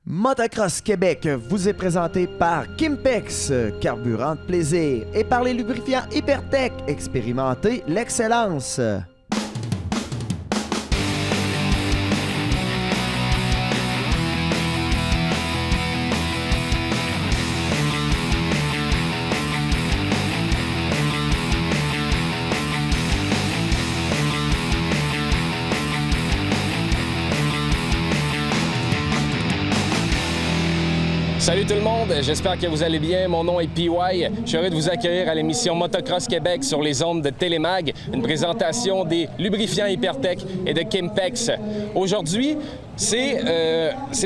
Motocross Québec vous est présenté par Kimpex, carburant de plaisir, et par les lubrifiants Hypertech, expérimentez l'excellence. Salut tout le monde, j'espère que vous allez bien. Mon nom est PY. Je suis heureux de vous accueillir à l'émission Motocross Québec sur les ondes de Télémag, une présentation des lubrifiants Hypertech et de Kimpex. Aujourd'hui, c'est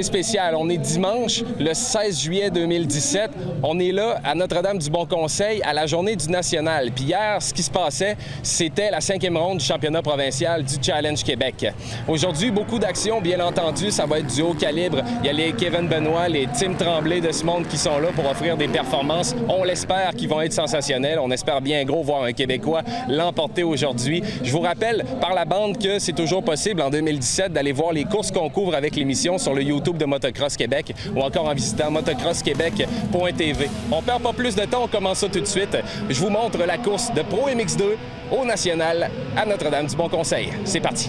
spécial. On est dimanche, le 16 juillet 2017. On est là à Notre-Dame-du-Bon-Conseil à la journée du National. Puis hier, ce qui se passait, c'était la 5e ronde du championnat provincial du Challenge Québec. Aujourd'hui, beaucoup d'actions, bien entendu. Ça va être du haut calibre. Il y a les Kevin Benoit, les Tim Tremblay de ce monde qui sont là pour offrir des performances. On l'espère qu'ils vont être sensationnels. On espère bien gros voir un Québécois l'emporter aujourd'hui. Je vous rappelle par la bande que c'est toujours possible en 2017 d'aller voir les courses qu'on couvre avec l'émission sur le YouTube de Motocross Québec ou encore en visitant motocrossquebec.tv. On perd pas plus de temps, on commence ça tout de suite. Je vous montre la course de Pro MX2 au National à Notre-Dame-du-Bon-Conseil. C'est parti!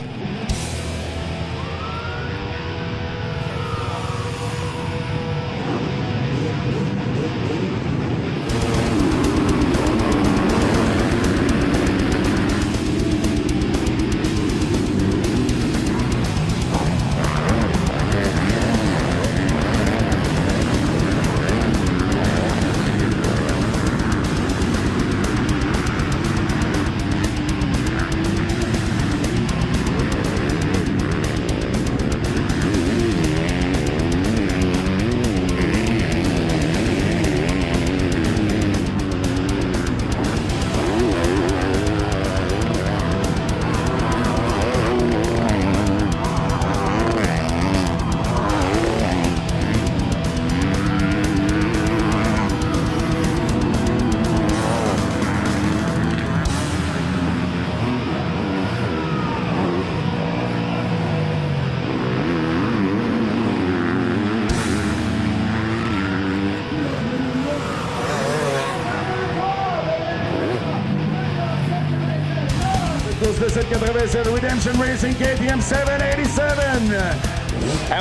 De 787 Redemption Racing KTM 787.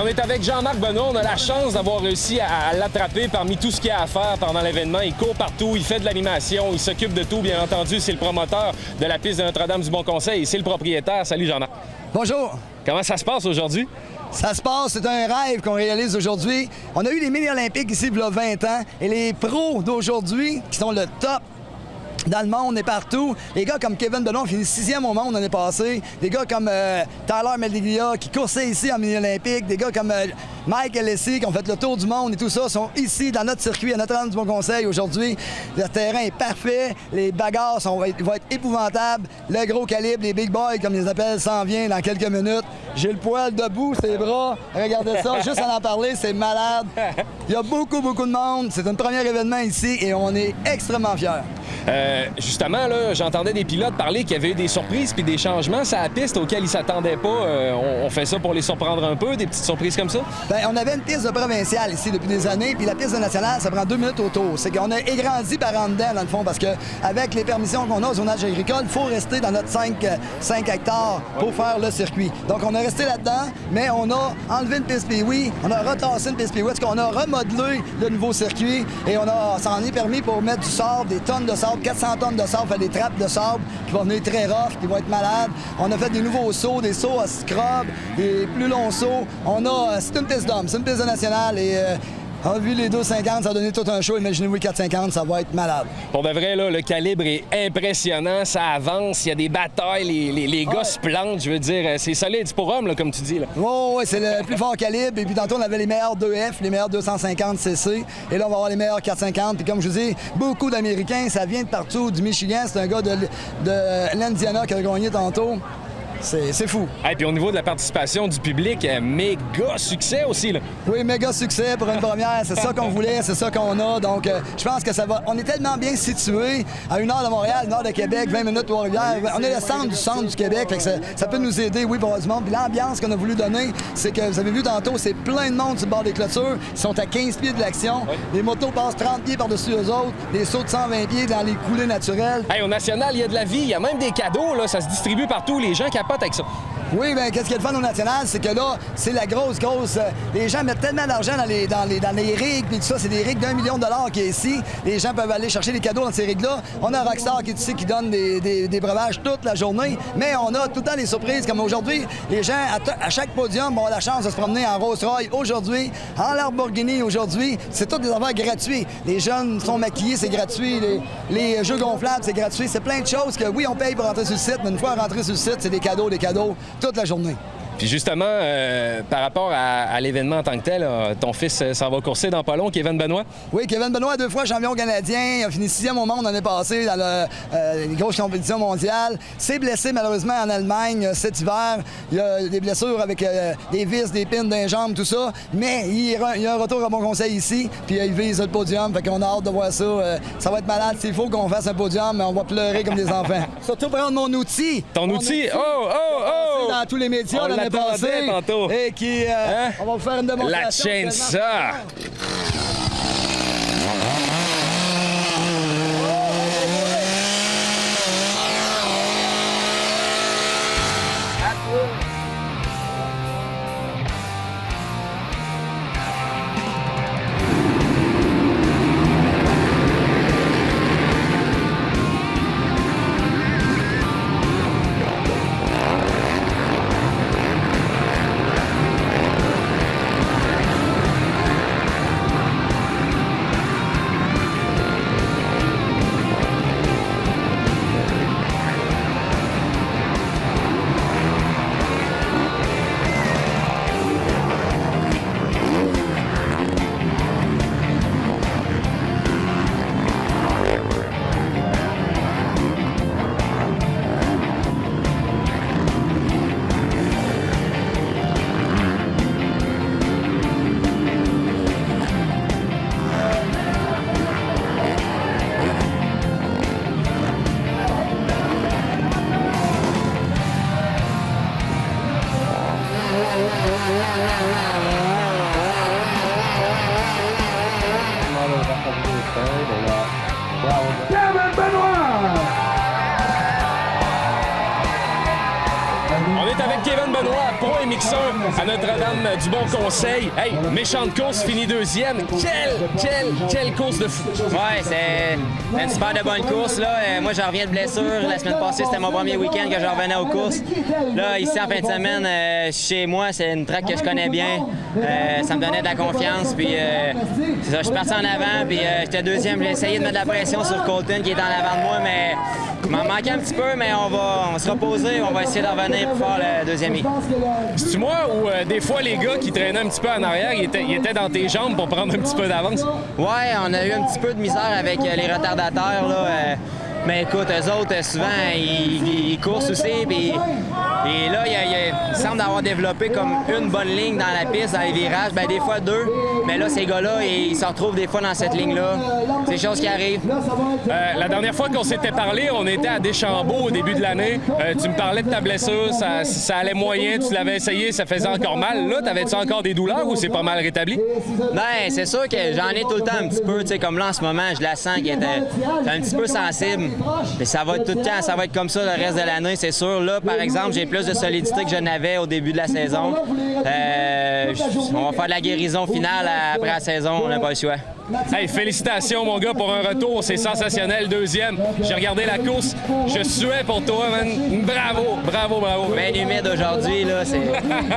On est avec Jean-Marc Benoît. On a la chance d'avoir réussi à l'attraper parmi tout ce qu'il y a à faire pendant l'événement. Il court partout, il fait de l'animation, il s'occupe de tout. Bien entendu, c'est le promoteur de la piste de Notre-Dame-du-Bon-Conseil et c'est le propriétaire. Salut Jean-Marc. Bonjour. Comment ça se passe aujourd'hui? Ça se passe, c'est un rêve qu'on réalise aujourd'hui. On a eu les mini-olympiques ici, il y a 20 ans, et les pros d'aujourd'hui, qui sont le top dans le monde et partout. Les gars comme Kevin Benoit ont fini 6e au monde l'année passée. Des gars comme Tyler Mediglia qui coursaient ici en mini-olympique. Des gars comme Mike Alessi qui ont fait le tour du monde et tout ça sont ici dans notre circuit à Notre-Dame-du-Bon-Conseil aujourd'hui. Le terrain est parfait. Les bagarres vont être épouvantables. Le gros calibre, les big boys comme ils les appellent, s'en vient dans quelques minutes. J'ai le poil debout, ses bras. Regardez ça, juste à en parler, c'est malade. Il y a beaucoup de monde. C'est un premier événement ici et on est extrêmement fiers. Justement, là, j'entendais des pilotes parler qu'il y avait eu des surprises puis des changements sur la piste auxquels ils ne s'attendaient pas. On fait ça pour les surprendre un peu, des petites surprises comme ça? Bien, on avait une piste de provinciale ici depuis des années, puis la piste de nationale, ça prend 2 minutes au tour. C'est qu'on a égrandi par en dedans, dans le fond, parce qu'avec les permissions qu'on a au zonage agricole, il faut rester dans notre 5 hectares pour faire le circuit. Donc, on est resté là-dedans, mais on a enlevé une piste Pee-Wee, on a retassé une piste Pee-Wee, parce qu'on a remodelé le nouveau circuit et ça en est permis pour mettre du sable, des tonnes de sable, 400 tonnes de sable, fait des trappes de sable qui vont venir très rough, qui vont être malades. On a fait des nouveaux sauts, des sauts à scrub, des plus longs sauts. C'est une piste d'homme, c'est une piste de nationale et on a vu les 2,50, ça a donné tout un show. Imaginez-vous les 4,50, ça va être malade. Pour de vrai, là, le calibre est impressionnant, ça avance, il y a des batailles, les gars se plantent, je veux dire, c'est solide, c'est pour homme, là, comme tu dis. Oui, c'est le plus fort calibre. Et puis tantôt, on avait les meilleurs 2F, les meilleurs 250 CC. Et là, on va avoir les meilleurs 450. Puis comme je vous dis, beaucoup d'Américains, ça vient de partout, du Michigan. C'est un gars de l'Indiana qui a gagné tantôt. C'est fou. Et puis au niveau de la participation du public, méga succès aussi, là. Oui, méga succès pour une première. C'est ça qu'on voulait, c'est ça qu'on a. Donc, je pense que ça va. On est tellement bien situé à 1 heure de Montréal, 1 heure de Québec, 20 minutes de Trois-Rivières. On est le centre du Québec. Fait que ça peut nous aider, oui, pour avoir du monde. Puis l'ambiance qu'on a voulu donner, c'est que vous avez vu tantôt, c'est plein de monde sur le bord des clôtures. Ils sont à 15 pieds de l'action. Oui. Les motos passent 30 pieds par-dessus eux autres. Des sauts de 120 pieds dans les coulées naturelles. Hey, au National, il y a de la vie, il y a même des cadeaux, là. Ça se distribue partout. Les gens capotent avec ça. Oui, bien, qu'est-ce qui est le fun au National, c'est que là, c'est la grosse. Les gens mettent tellement d'argent dans les rigues, puis tout ça. C'est des rigues d'1 million de dollars qui est ici. Les gens peuvent aller chercher des cadeaux dans ces rigues-là. On a Rockstar qui est ici, qui donne des breuvages toute la journée. Mais on a tout le temps des surprises, comme aujourd'hui. Les gens, à chaque podium, vont avoir la chance de se promener en Rolls-Royce aujourd'hui, en Lamborghini aujourd'hui. C'est tous des affaires gratuits. Les jeunes sont maquillés, c'est gratuit. Les jeux gonflables, c'est gratuit. C'est plein de choses que, oui, on paye pour rentrer sur le site, mais une fois rentré sur le site, c'est des cadeaux. Toute la journée. Puis justement, par rapport à l'événement en tant que tel, ton fils s'en va courser dans pas long, Kevin Benoit. Oui, Kevin Benoit, 2 fois champion canadien. Il a fini 6e au monde l'année passée dans les grosses compétitions mondiales. S'est blessé malheureusement en Allemagne cet hiver. Il a des blessures avec des vis, des pins d'un jambe, tout ça. Mais il a un retour à bon conseil ici. Puis il vise le podium. Fait qu'on a hâte de voir ça. Ça va être malade. S'il faut qu'on fasse un podium, mais on va pleurer comme des enfants. Surtout prendre mon outil. Ton outil? Oh! Dans tous les médias l'année passée. Tantôt. Et qui... on va vous faire une démonstration. La chaîne, ça! Kevin Benoit! On est avec Kevin Benoit, pro et mixeur à Notre-Dame du Bon Conseil. Hey, méchante course, fini 2e. Quelle course de fou! Ouais, c'est une super de bonne course. Là. Moi, j'en reviens de blessure. La semaine passée, c'était mon premier week-end que je revenais aux courses. Là, ici, en fin de semaine, chez moi, c'est une track que je connais bien. Ça me donnait de la confiance. Puis, c'est ça, je suis parti en avant. Puis, j'étais 2e. J'ai essayé de mettre de la pression sur Colton, qui est en avant de moi. Mais il m'en manquait un petit peu. Mais on va se reposer. On va essayer de revenir pour faire le 2e hit. C'est-tu moi ou des fois, les gars qui traînaient un petit peu en arrière, ils étaient dans tes jambes pour prendre un petit peu d'avance? Ouais, on a eu un petit peu de misère avec les retardataires, là. Mais écoute, eux autres, souvent, ils courent aussi. Et là, il semble avoir développé comme une bonne ligne dans la piste, dans les virages. Bien, des fois 2. Mais là, ces gars-là, ils se retrouvent des fois dans cette ligne-là. C'est des choses qui arrivent. La dernière fois qu'on s'était parlé, on était à Deschambault au début de l'année. Tu me parlais de ta blessure, ça allait moyen, tu l'avais essayé, ça faisait encore mal. Là, t'avais-tu encore des douleurs ou c'est pas mal rétabli? Ben, c'est sûr que j'en ai tout le temps un petit peu. Tu sais, comme là, en ce moment, je la sens qui était un petit peu sensible. Mais ça va être tout le temps, ça va être comme ça le reste de l'année, c'est sûr. Là, par exemple, j'ai plus de solidité que je n'avais au début de la saison. On va faire de la guérison finale après la saison, on n'a pas le choix. Hey, félicitations, mon gars, pour un retour. C'est sensationnel, 2e. J'ai regardé la course. Je suais pour toi, man. Bravo. Bien humide aujourd'hui, là.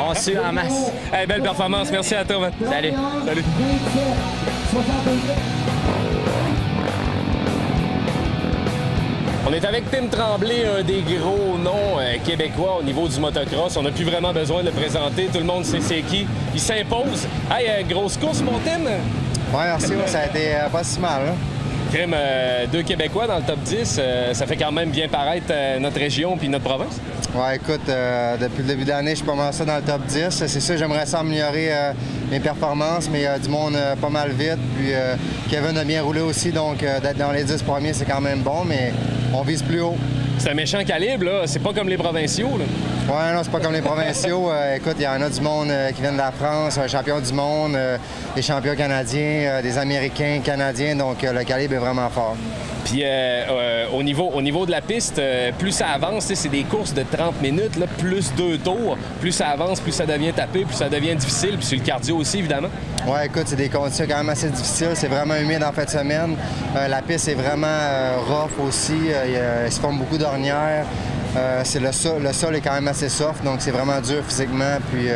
On sue en masse. Hey, belle performance. Merci à toi, man. Salut. On est avec Tim Tremblay, un des gros noms québécois au niveau du motocross. On n'a plus vraiment besoin de le présenter. Tout le monde sait c'est qui. Il s'impose. Hey, grosse course, mon Tim? Oui, merci. Ça a été pas si mal. Hein? Crème, 2 Québécois dans le top 10, ça fait quand même bien paraître notre région puis notre province. Ouais, écoute, depuis le début de l'année, je suis pas mal ça dans le top 10. C'est sûr, j'aimerais ça améliorer mes performances, mais du monde pas mal vite. Puis Kevin a bien roulé aussi, donc d'être dans les 10 premiers, c'est quand même bon, mais on vise plus haut. C'est un méchant calibre, là. C'est pas comme les provinciaux, là. Ouais, non, c'est pas comme les provinciaux. Écoute, il y en a du monde qui vient de la France, un champion du monde, des champions canadiens, des Américains, Canadiens, donc le calibre est vraiment fort. Puis au niveau de la piste, plus ça avance, c'est des courses de 30 minutes, là, plus 2 tours. Plus ça avance, plus ça devient tapé, plus ça devient difficile. Puis sur le cardio aussi, évidemment. Ouais, écoute, c'est des conditions quand même assez difficiles. C'est vraiment humide en fin de semaine. La piste est vraiment rough aussi. Il se forme beaucoup d'ornières. Le sol est quand même assez soft, donc c'est vraiment dur physiquement. Puis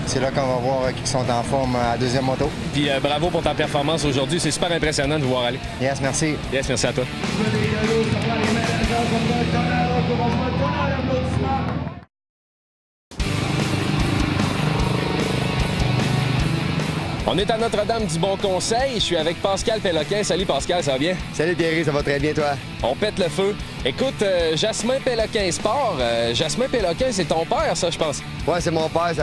c'est là qu'on va voir qui sont en forme à la deuxième moto. Puis bravo pour ta performance aujourd'hui. C'est super impressionnant de vous voir aller. Yes, merci. Yes, merci à toi. On est à Notre-Dame du Bon Conseil. Je suis avec Pascal Péloquin. Salut Pascal, ça va bien? Salut Thierry, ça va très bien toi? On pète le feu. Écoute, Jasmin Péloquin Sport, Jasmin Péloquin, c'est ton père, ça, je pense? Ouais, c'est mon père,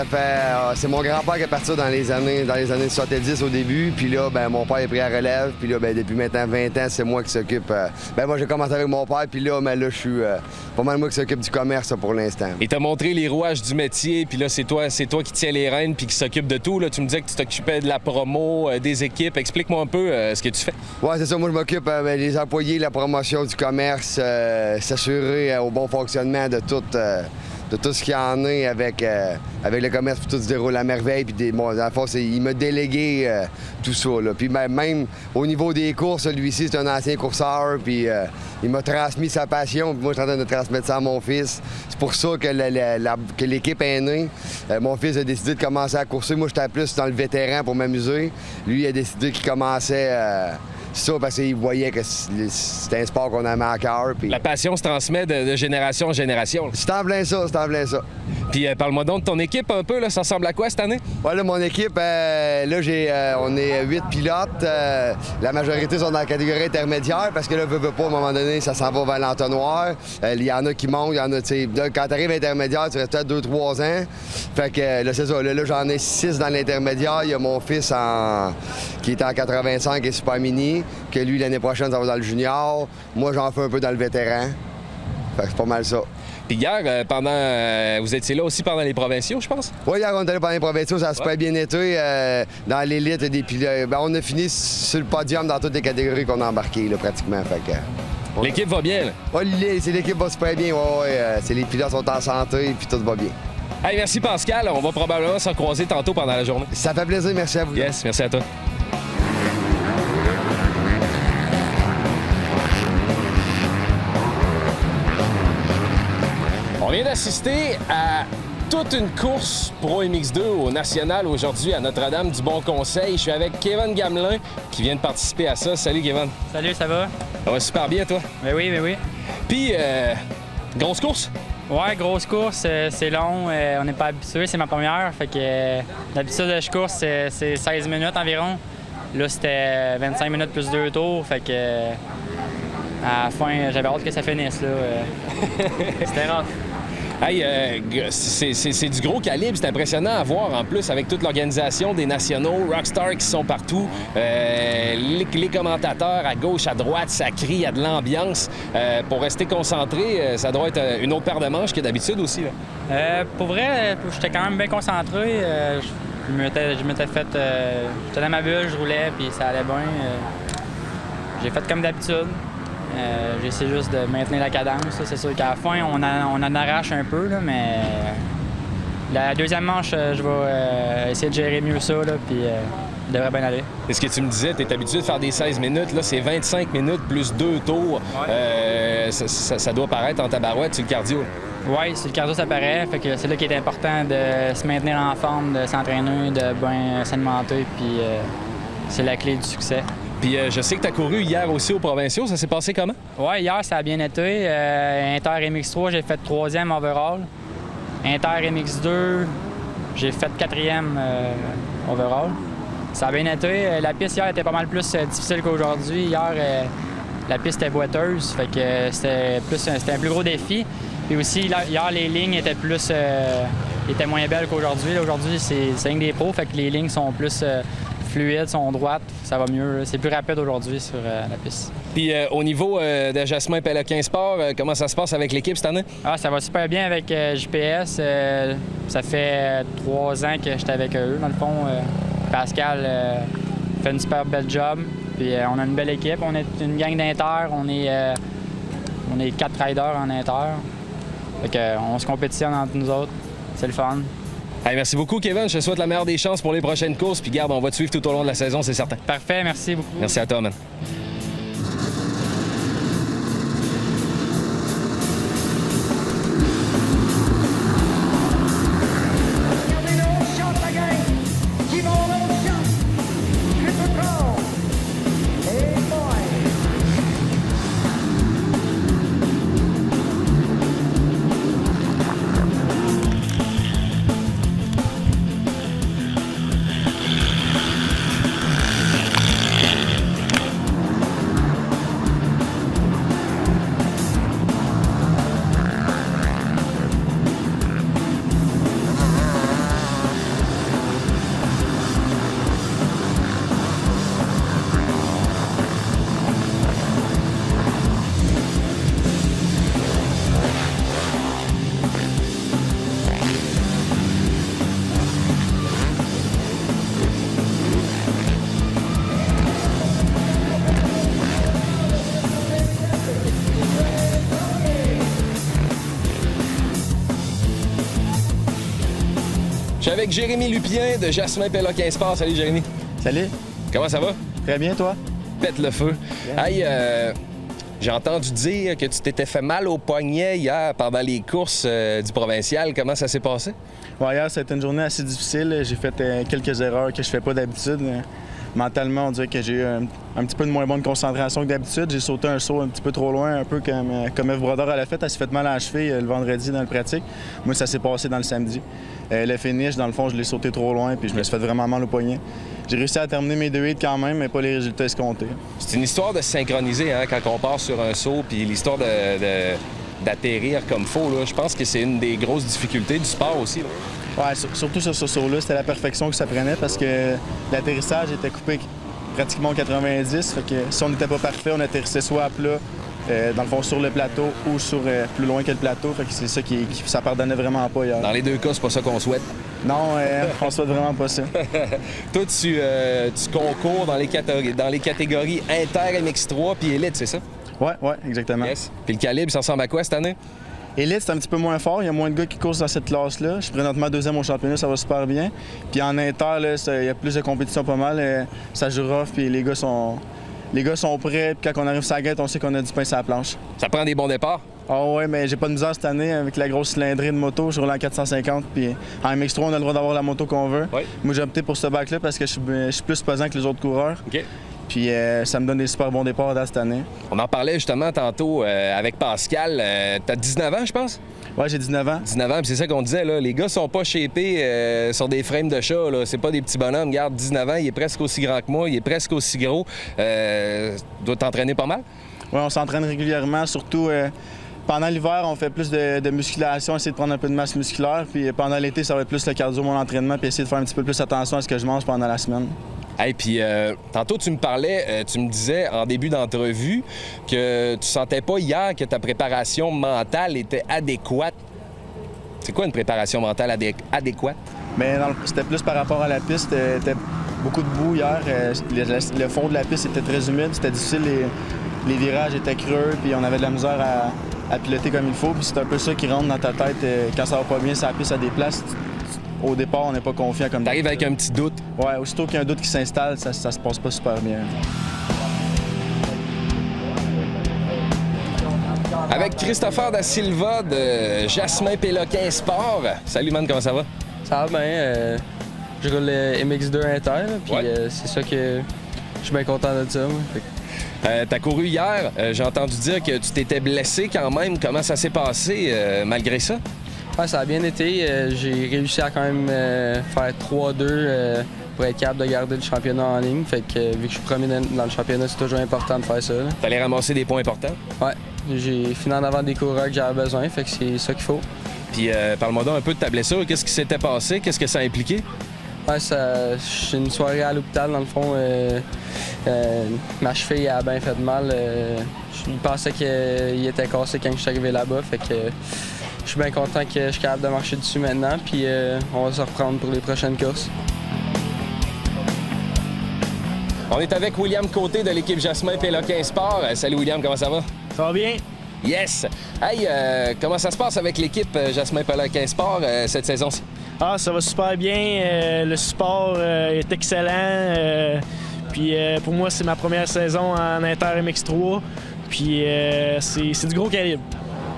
c'est mon grand-père qui est parti dans les années 70 au début, puis là, ben mon père est pris à relève, puis là, ben depuis maintenant 20 ans, c'est moi qui s'occupe. Moi, j'ai commencé avec mon père, puis là, je suis pas mal moi qui s'occupe du commerce pour l'instant. Il t'a montré les rouages du métier, puis là, c'est toi qui tiens les rênes, puis qui s'occupe de tout. Là, tu me disais que tu t'occupais de la promo, des équipes. Explique-moi un peu ce que tu fais. Ouais, c'est ça. Moi, je m'occupe des employés, la promotion du commerce, s'assurer au bon fonctionnement de tout ce qu'il y en a avec le commerce, puis tout se déroule à merveille. Puis dans le fond, il m'a délégué tout ça. Là. Puis même au niveau des courses, lui-ci, c'est un ancien courseur, puis il m'a transmis sa passion, puis moi, je suis en train de transmettre ça à mon fils. C'est pour ça que l'équipe est née. Mon fils a décidé de commencer à courser. Moi, j'étais plus dans le vétéran pour m'amuser. Lui, il a décidé qu'il commençait... ça parce qu'il voyait que c'était un sport qu'on aimait à cœur. Puis... La passion se transmet de génération en génération. C'est en plein ça, c'est en plein ça. Puis parle-moi donc de ton équipe un peu, là, ça ressemble à quoi cette année? Ouais, là, mon équipe, on est 8 pilotes. La majorité sont dans la catégorie intermédiaire parce que là, veut pas, à un moment donné, ça s'en va vers l'entonnoir. Il y en a qui montent, il y en a, tu sais, quand t'arrives intermédiaire, tu restes peut-être 2-3 ans. Fait que là, c'est ça. Là, j'en ai 6 dans l'intermédiaire. Il y a mon fils qui est en 85 et super mini. Que lui, l'année prochaine, ça va dans le junior. Moi, j'en fais un peu dans le vétéran. Fait que c'est pas mal ça. Puis hier, vous étiez là aussi pendant les provinciaux, je pense? Oui, hier, on est allé pendant les provinciaux, ça a super bien été. Dans l'élite des pilotes, on a fini sur le podium dans toutes les catégories qu'on a embarquées, là, pratiquement. Fait que, l'équipe va bien, là? Oui, l'équipe va super bien. Les pilotes sont en santé, puis tout va bien. Hey, merci Pascal. On va probablement se croiser tantôt pendant la journée. Ça fait plaisir, merci à vous. Yes, merci à toi. On vient d'assister à toute une course Pro MX2 au National aujourd'hui à Notre-Dame du Bon Conseil. Je suis avec Kevin Gamelin qui vient de participer à ça. Salut Kevin. Salut, ça va? Ça va super bien, toi? Ben oui. Puis, grosse course? Ouais, grosse course, c'est long, on n'est pas habitué, c'est ma première. Fait que d'habitude, je course, c'est 16 minutes environ. Là, c'était 25 minutes plus 2 tours, fait que à la fin, j'avais hâte que ça finisse, là. C'était rough. Hey, c'est du gros calibre, c'est impressionnant à voir en plus avec toute l'organisation des nationaux, Rockstar qui sont partout, les commentateurs à gauche, à droite, ça crie, il y a de l'ambiance. Pour rester concentré, ça doit être une autre paire de manches que d'habitude aussi. Là. Pour vrai, j'étais quand même bien concentré. Je m'étais fait... j'étais dans ma bulle, je roulais, puis ça allait bien. J'ai fait comme d'habitude. J'essaie juste de maintenir la cadence. C'est sûr qu'à la fin, on en arrache un peu, là, mais la deuxième manche, je vais essayer de gérer mieux ça, là, puis il devrait bien aller. C'est ce que tu me disais, tu es habitué de faire des 16 minutes. Là, c'est 25 minutes plus 2 tours. Ouais. Ça doit paraître en tabarouette sur le cardio. Oui, sur le cardio, ça paraît. Fait que c'est là qu'il est important de se maintenir en forme, de s'entraîner, de bien s'alimenter, puis c'est la clé du succès. Puis je sais que tu as couru hier aussi aux provinciaux. Ça s'est passé comment? Oui, hier, ça a bien été. Inter MX3, j'ai fait 3e overall. Inter MX2, j'ai fait 4e overall. Ça a bien été. La piste hier était pas mal plus difficile qu'aujourd'hui. Hier, la piste était boiteuse, fait que c'était un plus gros défi. Puis aussi, hier, les lignes étaient moins belles qu'aujourd'hui. Aujourd'hui, c'est rien que des pros, fait que les lignes sont plus fluides, sont droites, ça va mieux. C'est plus rapide aujourd'hui sur la piste. Puis au niveau de Jasmin Péloquin Sport, comment ça se passe avec l'équipe cette année? Ah, ça va super bien avec JPS. Ça fait 3 ans que j'étais avec eux, dans le fond. Pascal fait une super belle job. Puis on a une belle équipe. On est une gang d'inter. On est 4 riders en inter. Fait qu'on se compétitionne entre nous autres. C'est le fun. Hey, merci beaucoup, Kevin. Je te souhaite la meilleure des chances pour les prochaines courses. Puis garde, on va te suivre tout au long de la saison, c'est certain. Parfait, merci beaucoup. Merci à toi, man. Je suis avec Jérémy Lupien de Jasmin Péloquin Sport. Salut, Jérémy. Salut. Comment ça va? Très bien, toi? Pète le feu. Hey, j'ai entendu dire que tu t'étais fait mal au poignet hier pendant les courses du provincial. Comment ça s'est passé? Ouais, hier, ça a été une journée assez difficile. J'ai fait quelques erreurs que je fais pas d'habitude. Mentalement, on dirait que j'ai eu un petit peu de moins bonne concentration que d'habitude. J'ai sauté un saut un petit peu trop loin, un peu comme Eve Brodeur à la fête. Elle s'est fait mal à la cheville le vendredi dans le pratique. Moi, ça s'est passé dans le samedi. Le finish, dans le fond, je l'ai sauté trop loin puis je me suis fait vraiment mal au poignet. J'ai réussi à terminer mes 2 hits quand même, mais pas les résultats escomptés. C'est une histoire de synchroniser hein, quand on part sur un saut, puis l'histoire d'atterrir comme il faut. Je pense que c'est une des grosses difficultés du sport aussi. Là. Ouais, surtout sur ce saut-là, c'était la perfection que ça prenait parce que l'atterrissage était coupé pratiquement au 90. Fait que si on n'était pas parfait, on atterrissait soit à plat, dans le fond sur le plateau ou sur plus loin que le plateau. Fait que c'est ça qui ça pardonnait vraiment pas hier. Dans les 2 cas, c'est pas ça qu'on souhaite. Non, on souhaite vraiment pas ça. Toi, tu concours dans les catégories Inter, MX3 puis Élite, c'est ça? Ouais, exactement. Yes. Puis le calibre, ça ressemble à quoi cette année? Élite, c'est un petit peu moins fort. Il y a moins de gars qui courent dans cette classe-là. Je suis présentement 2e au championnat, ça va super bien. Puis en inter, là, il y a plus de compétition pas mal. Ça joue rough, puis les gars sont prêts. Puis quand on arrive sur la guette, on sait qu'on a du pain sur la planche. Ça prend des bons départs? Ah ouais, mais j'ai pas de misère cette année avec la grosse cylindrée de moto. Je roule en 450. Puis en MX3, on a le droit d'avoir la moto qu'on veut. Oui. Moi, j'ai opté pour ce bac-là parce que je suis plus pesant que les autres coureurs. OK. Puis ça me donne des super bons départs dans cette année. On en parlait justement tantôt avec Pascal. T'as 19 ans, je pense? Ouais, j'ai 19 ans. 19 ans, puis c'est ça qu'on disait, là. Les gars sont pas shapés sur des frames de chat, là. C'est pas des petits bonhommes. Regarde, 19 ans, il est presque aussi grand que moi, il est presque aussi gros. Doit t'entraîner pas mal? Ouais, on s'entraîne régulièrement, surtout... Pendant l'hiver, on fait plus de musculation, essayer de prendre un peu de masse musculaire. Puis pendant l'été, ça va être plus le cardio, mon entraînement, puis essayer de faire un petit peu plus attention à ce que je mange pendant la semaine. Hey, puis tantôt, tu me parlais, tu me disais en début d'entrevue que tu sentais pas hier que ta préparation mentale était adéquate. C'est quoi une préparation mentale adéquate? Bien, c'était plus par rapport à la piste. C'était beaucoup de boue hier. Le fond de la piste était très humide. C'était difficile. Les virages étaient creux, puis on avait de la misère à piloter comme il faut. Puis c'est un peu ça qui rentre dans ta tête quand ça va pas bien, ça piste à des places. Au départ, on n'est pas confiant comme T'arrives avec un petit doute. Ouais, aussitôt qu'il y a un doute qui s'installe, ça se passe pas super bien. Avec Christopher Da Silva de Jasmin Péloquin Sport. Salut, man, comment ça va? Ça va bien. Je roule le MX2 Inter, puis c'est ça que je suis bien content de ça. T'as couru hier. J'ai entendu dire que tu t'étais blessé quand même. Comment ça s'est passé malgré ça? Ouais, ça a bien été. J'ai réussi à quand même faire 3-2 pour être capable de garder le championnat en ligne. Fait que vu que je suis premier dans le championnat, c'est toujours important de faire ça. Fallait ramasser des points importants? Ouais, j'ai fini en avant des coureurs que j'avais besoin, fait que c'est ça qu'il faut. Puis parle-moi donc un peu de ta blessure. Qu'est-ce qui s'était passé? Qu'est-ce que ça a impliqué? Ouais, j'ai une soirée à l'hôpital, dans le fond. Ma cheville a bien fait mal. Je pensais qu'il était cassé quand je suis arrivé là-bas. Fait que je suis bien content que je suis capable de marcher dessus maintenant. Puis on va se reprendre pour les prochaines courses. On est avec William Côté de l'équipe Jasmin Péloquin Sport. Salut William, comment ça va? Ça va bien? Yes! Hey, comment ça se passe avec l'équipe Jasmin Péloquin Sport cette saison-ci? Ah, ça va super bien. Le support est excellent. Puis pour moi, c'est ma première saison en Inter MX3. Puis c'est du gros calibre.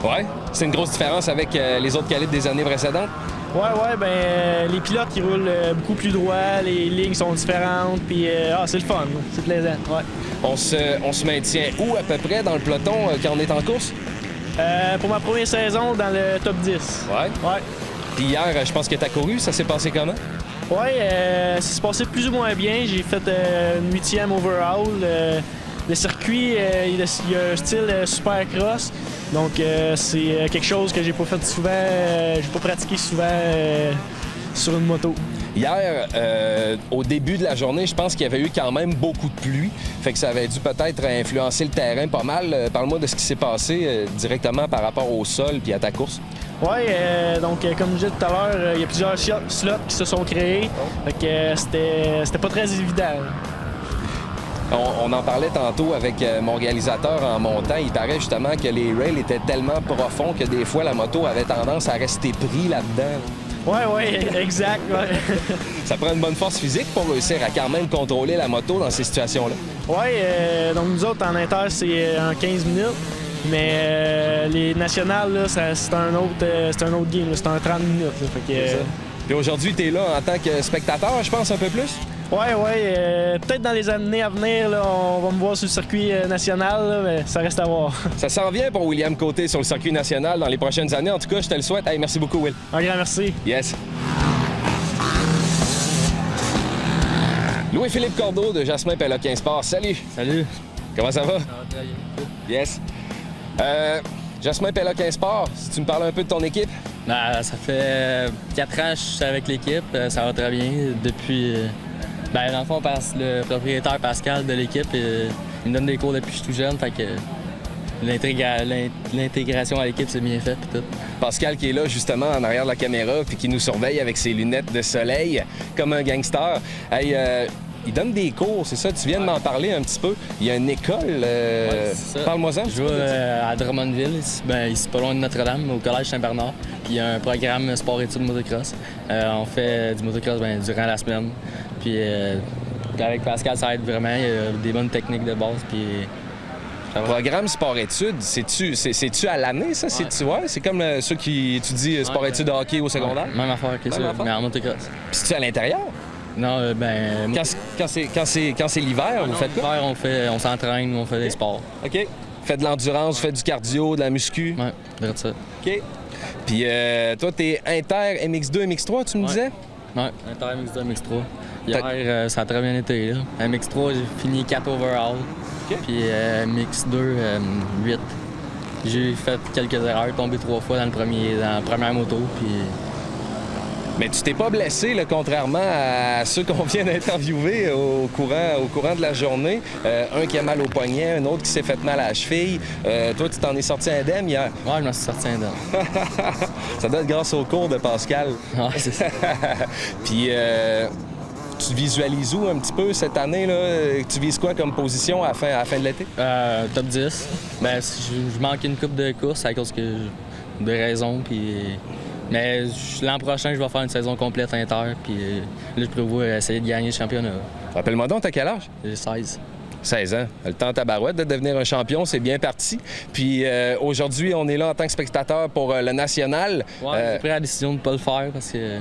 Ouais? C'est une grosse différence avec les autres calibres des années précédentes? Ouais, ben les pilotes qui roulent beaucoup plus droit, les lignes sont différentes, puis c'est le fun, c'est plaisant, ouais. On se maintient où à peu près dans le peloton quand on est en course? Pour ma première saison, dans le top 10. Ouais? Ouais. Puis hier, je pense que t'as couru, ça s'est passé comment? Ouais, ça s'est passé plus ou moins bien. J'ai fait une 8e overall. Le circuit, il a un style super cross. Donc, c'est quelque chose que j'ai pas fait souvent. J'ai pas pratiqué souvent sur une moto. Hier, au début de la journée, je pense qu'il y avait eu quand même beaucoup de pluie. Fait que ça avait dû peut-être influencer le terrain pas mal. Parle-moi de ce qui s'est passé directement par rapport au sol puis à ta course. Oui, donc comme je disais tout à l'heure, il y a plusieurs slots qui se sont créés. Fait que c'était pas très évident. On en parlait tantôt avec mon réalisateur en montant. Il paraît justement que les rails étaient tellement profonds que des fois, la moto avait tendance à rester pris là-dedans. Oui, exact. Ouais. Ça prend une bonne force physique pour réussir à quand même contrôler la moto dans ces situations-là. Oui, donc nous autres, en inter, c'est en 15 minutes. Mais les nationales, là, c'est un autre game. C'est un 30 minutes. Là, fait que, Puis aujourd'hui, tu es là en tant que spectateur, je pense, un peu plus? Oui. Peut-être dans les années à venir, là, on va me voir sur le circuit national, là, mais ça reste à voir. Ça s'en vient pour William Côté sur le circuit national dans les prochaines années. En tout cas, je te le souhaite. Hey, merci beaucoup, Will. Un grand merci. Yes. Louis-Philippe Cordeau de Jasmin Péloquin Sport. Salut. Salut. Comment ça va? Ça va très bien. Yes. Jasmin Péloquin Sport, si tu me parles un peu de ton équipe? Ça fait 4 ans que je suis avec l'équipe. Ça va très bien. Depuis... dans le fond, le propriétaire Pascal de l'équipe, il me donne des cours depuis que je suis tout jeune. Fait que l'intégration à l'équipe, c'est bien fait. Puis tout. Pascal qui est là justement en arrière de la caméra puis qui nous surveille avec ses lunettes de soleil comme un gangster. Hey, il donne des cours, c'est ça? Tu viens de m'en parler un petit peu. Il y a une école. Parle-moi-en. Je vais à Drummondville, ici pas loin de Notre-Dame, au Collège Saint-Bernard. Puis il y a un programme sport-études motocross. On fait du motocross durant la semaine. Puis avec Pascal, ça aide vraiment. Il y a des bonnes techniques de base. Puis programme sport-études, c'est-tu à l'année, ça? Ouais. C'est comme ceux qui étudient sport-études de hockey au secondaire? Ouais, même affaire que ça, mais en motocross. Puis c'est-tu à l'intérieur? Non, Quand c'est l'hiver, vous faites quoi? L'hiver, on s'entraîne, on fait des sports. OK. Faites de l'endurance, vous faites du cardio, de la muscu? Ouais, c'est ça. OK. Puis toi, t'es Inter MX2, MX3, tu me disais? Ouais, Inter MX2, MX3. Hier, ça a très bien été. Là. MX3, j'ai fini 4 overall. Okay. Puis MX2, 8. J'ai fait quelques erreurs, tombé 3 fois dans la première moto. Puis... Mais tu t'es pas blessé, là, contrairement à ceux qu'on vient d'interviewer au courant de la journée. Un qui a mal au poignet, un autre qui s'est fait mal à la cheville. Toi, tu t'en es sorti indemne hier? Ouais, je m'en suis sorti indemne. Ça doit être grâce au cours de Pascal. Ouais, c'est ça. Puis, tu visualises où un petit peu cette année, là? Tu vises quoi comme position à la fin de l'été? Top 10. Je manque une coupe de course à cause de raisons, puis... Mais l'an prochain, je vais faire une saison complète inter, puis là, je prévois essayer de gagner le championnat. Rappelle-moi donc, t'as quel âge? J'ai 16. 16 ans. Le temps à tabarouette de devenir un champion, c'est bien parti. Puis aujourd'hui, on est là en tant que spectateur pour le national. Ouais, j'ai pris la décision de ne pas le faire parce que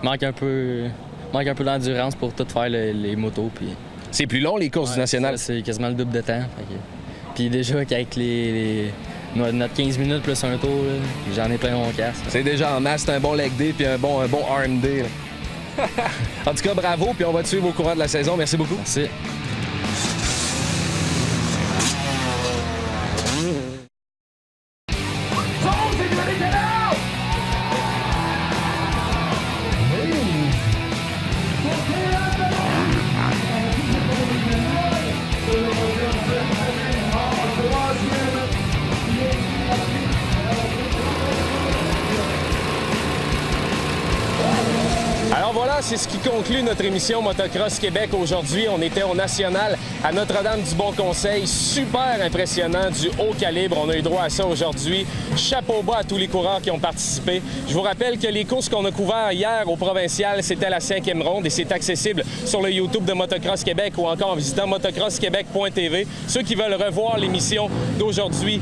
manque un peu d'endurance pour tout faire les motos. Puis... C'est plus long, les courses du national? C'est quasiment le double de temps. Puis déjà, avec notre 15 minutes plus un tour, j'en ai plein mon casque. C'est déjà en masse, c'est un bon leg day puis un bon arm day. Là. En tout cas, bravo, puis on va te suivre au courant de la saison. Merci beaucoup. Merci. Alors voilà, c'est ce qui conclut notre émission Motocross Québec aujourd'hui. On était au National à Notre-Dame-du-Bon-Conseil. Super impressionnant, du haut calibre. On a eu droit à ça aujourd'hui. Chapeau bas à tous les coureurs qui ont participé. Je vous rappelle que les courses qu'on a couvertes hier au Provincial, c'était la 5e ronde et c'est accessible sur le YouTube de Motocross Québec ou encore en visitant motocrossquebec.tv. Ceux qui veulent revoir l'émission d'aujourd'hui,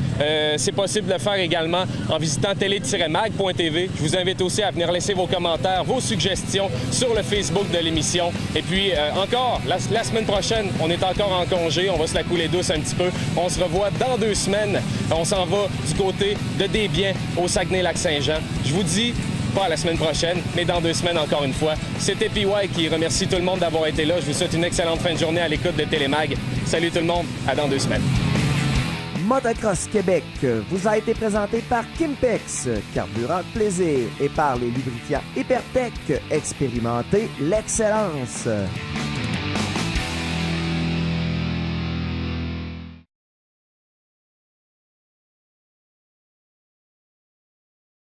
c'est possible de le faire également en visitant télé-mag.tv. Je vous invite aussi à venir laisser vos commentaires, vos suggestions sur le Facebook de l'émission. Et puis, encore, la semaine prochaine, on est encore en congé. On va se la couler douce un petit peu. On se revoit dans 2 semaines. On s'en va du côté de Desbiens au Saguenay-Lac-Saint-Jean. Je vous dis, pas la semaine prochaine, mais dans 2 semaines encore une fois. C'était PY qui remercie tout le monde d'avoir été là. Je vous souhaite une excellente fin de journée à l'écoute de Télémag. Salut tout le monde, à dans 2 semaines. Motocross Québec vous a été présenté par Kimpex, carburant de plaisir, et par les lubrifiants Hypertech. Expérimentez l'excellence.